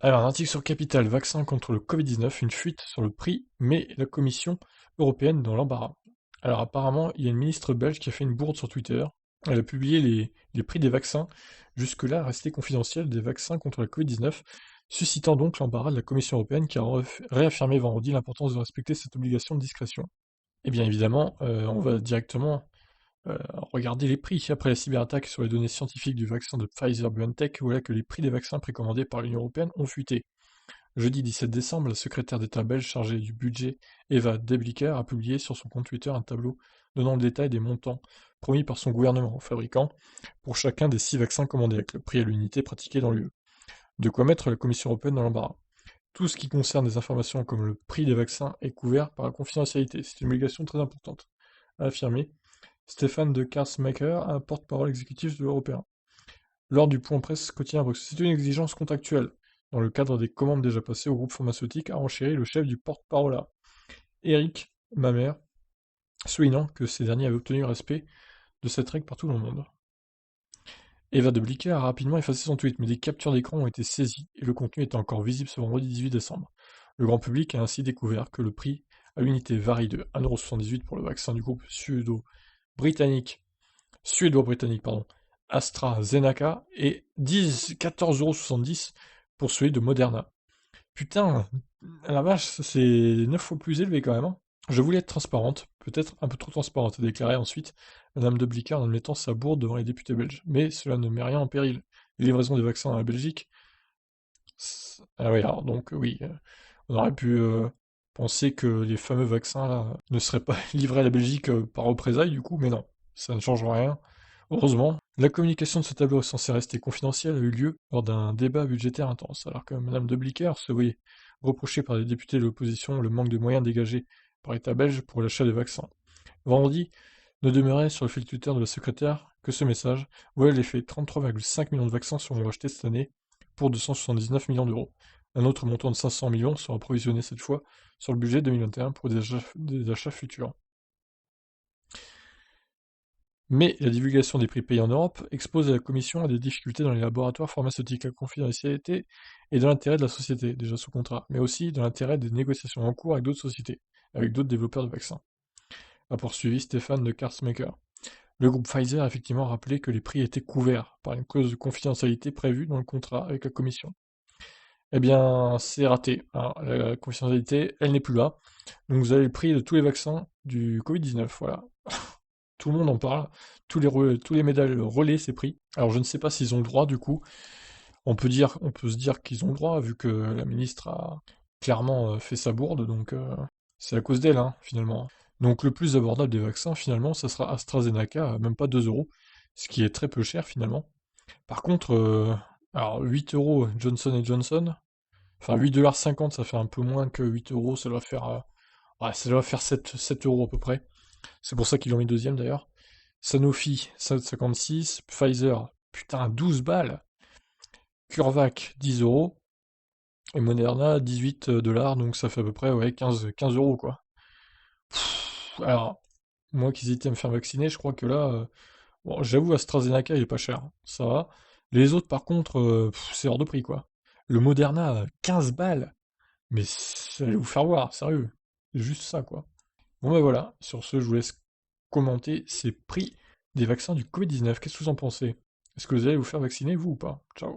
Alors, un article sur Capital, vaccin contre le Covid-19, une fuite sur le prix, met la Commission européenne dans l'embarras. Alors apparemment, il y a une ministre belge qui a fait une bourde sur Twitter. Elle a publié les prix des vaccins, jusque-là restés confidentiels, des vaccins contre la Covid-19, suscitant donc l'embarras de la Commission européenne qui a réaffirmé vendredi l'importance de respecter cette obligation de discrétion. Et bien évidemment, on va directement regarder les prix. Après la cyberattaque sur les données scientifiques du vaccin de Pfizer-BioNTech, voilà que les prix des vaccins précommandés par l'Union européenne ont fuité. Jeudi 17 décembre, la secrétaire d'État belge chargée du budget, Eva Deblicker, a publié sur son compte Twitter un tableau donnant le détail des montants promis par son gouvernement aux fabricants pour chacun des 6 vaccins commandés, avec le prix à l'unité pratiqué dans l'UE. De quoi mettre la Commission européenne dans l'embarras. Tout ce qui concerne les informations comme le prix des vaccins est couvert par la confidentialité. C'est une obligation très importante, a affirmé Stéphane de Karsmaker, un porte-parole exécutif de l'Européen. Lors du point presse quotidien Vox, c'est une exigence contractuelle. Dans le cadre des commandes déjà passées au groupe pharmaceutique, a renchéri le chef du porte-parole, Eric Mamer, soulignant que ces derniers avaient obtenu le respect de cette règle partout dans le monde. Eva de Bliquet a rapidement effacé son tweet, mais des captures d'écran ont été saisies et le contenu était encore visible ce vendredi 18 décembre. Le grand public a ainsi découvert que le prix à l'unité varie de 1,78€ pour le vaccin du groupe suédo-britannique, pardon, AstraZeneca et 14,70€ pour celui de Moderna. Putain, la vache, c'est 9 fois plus élevé quand même, hein. Je voulais être transparente, peut-être un peu trop transparente, a déclaré ensuite Madame de Blicard en admettant sa bourde devant les députés belges. Mais cela ne met rien en péril. Les livraisons des vaccins à la Belgique. Ah oui, alors donc oui, on aurait pu penser que les fameux vaccins là ne seraient pas livrés à la Belgique par représailles du coup, mais non, ça ne change rien. Heureusement, la communication de ce tableau censé rester confidentiel a eu lieu lors d'un débat budgétaire intense, alors que Madame de Blicker se voyait reprocher par les députés de l'opposition le manque de moyens dégagés par l'État belge pour l'achat des vaccins. Vendredi, ne demeurait sur le fil Twitter de la secrétaire que ce message. Voilà l'effet, 33,5 millions de vaccins seront achetés cette année pour 279 millions d'euros. Un autre montant de 500 millions sera provisionné cette fois sur le budget 2021 pour des achats futurs. Mais la divulgation des prix payés en Europe expose la Commission à des difficultés dans les laboratoires pharmaceutiques. La confidentialité est dans l'intérêt de la société, déjà sous contrat, mais aussi dans l'intérêt des négociations en cours avec d'autres sociétés, avec d'autres développeurs de vaccins, a poursuivi Stéphane de Karsmaker. Le groupe Pfizer a effectivement rappelé que les prix étaient couverts par une clause de confidentialité prévue dans le contrat avec la Commission. Eh bien, c'est raté, hein. La confidentialité, elle n'est plus là. Donc vous avez le prix de tous les vaccins du Covid-19, voilà. Tout le monde en parle, tous les médias relaient ces prix. Alors je ne sais pas s'ils ont le droit du coup. On peut se dire qu'ils ont le droit vu que la ministre a clairement fait sa bourde, donc c'est à cause d'elle, hein, finalement. Donc le plus abordable des vaccins, finalement, ça sera AstraZeneca, à même pas 2€, ce qui est très peu cher finalement. Par contre, alors 8€ Johnson Johnson, enfin 8,50 $ ça fait un peu moins que 8€, ça doit faire, ouais, ça doit faire 7€ à peu près. C'est pour ça qu'ils l'ont mis deuxième d'ailleurs. Sanofi, 7,56, Pfizer, putain, 12 balles, CureVac, 10€, et Moderna, 18 $, donc ça fait à peu près ouais, 15€ quoi. Alors, moi qui hésitais à me faire vacciner, je crois que là, bon, j'avoue, AstraZeneca, il est pas cher, hein, ça va. Les autres, par contre, c'est hors de prix, quoi. Le Moderna, 15 balles, mais allez vous faire voir, sérieux. C'est juste ça, quoi. Bon, ben voilà, sur ce, je vous laisse commenter ces prix des vaccins du Covid-19. Qu'est-ce que vous en pensez? Est-ce que vous allez vous faire vacciner, vous, ou pas? Ciao.